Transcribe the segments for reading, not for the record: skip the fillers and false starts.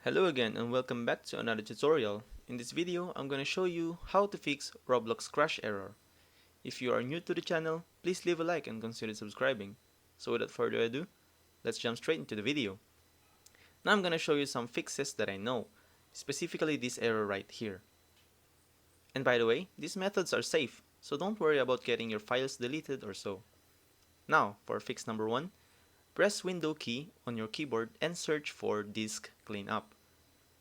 Hello again and welcome back to another tutorial. In this video, I'm going to show you how to fix Roblox crash error. If you are new to the channel, please leave a like and consider subscribing. So without further ado, let's jump straight into the video. Now I'm going to show you some fixes that I know, specifically this error right here. And by the way, these methods are safe, so don't worry about getting your files deleted or so. Now, for fix number 1, press Window key on your keyboard and search for Disk Cleanup.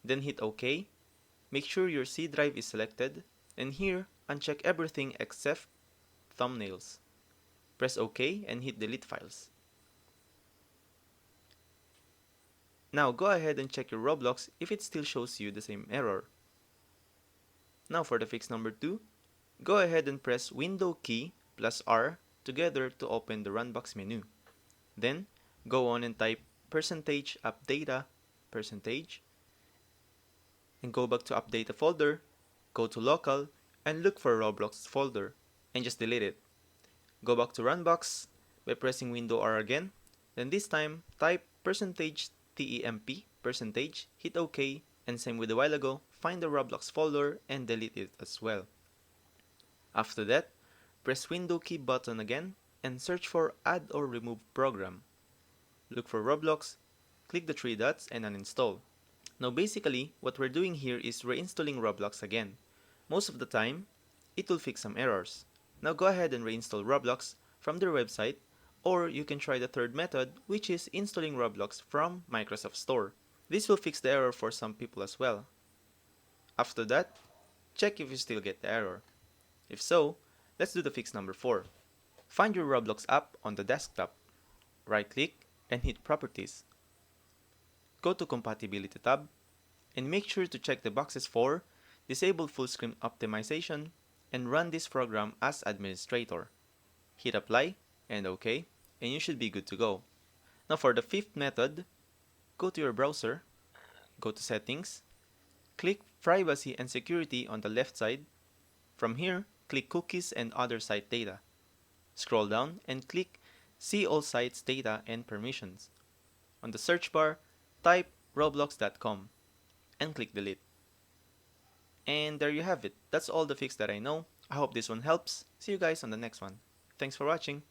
Then hit OK. Make sure your C drive is selected, and here, uncheck everything except thumbnails. Press OK and hit Delete Files. Now go ahead and check your Roblox if it still shows you the same error. Now for the fix number 2, go ahead and press Window key plus R together to open the Runbox menu. Then, go on and type %appdata %, and go back to Updata folder, go to Local, and look for Roblox folder, and just delete it. Go back to Runbox by pressing Window R again, then this time type %temp, hit OK, and same with a while ago, find the Roblox folder and delete it as well. After that, press Window key button again and search for Add or Remove Program. Look for Roblox, click the 3 dots and uninstall. Now basically, what we're doing here is reinstalling Roblox again. Most of the time, it will fix some errors. Now go ahead and reinstall Roblox from their website, or you can try the third method, which is installing Roblox from Microsoft Store. This will fix the error for some people as well. After that, check if you still get the error. If so, let's do the fix number 4. Find your Roblox app on the desktop. Right-click and hit Properties. Go to Compatibility tab and make sure to check the boxes for Disable Full Screen Optimization and run this program as administrator. Hit Apply and OK, and you should be good to go. Now for the 5th method, go to your browser, go to Settings, click Privacy and Security on the left side. From here, click Cookies and Other Site Data. Scroll down and click See All Sites Data and Permissions. On the search bar, type roblox.com and click Delete. And there you have it. That's all the fix that I know. I hope this one helps. See you guys on the next one. Thanks for watching.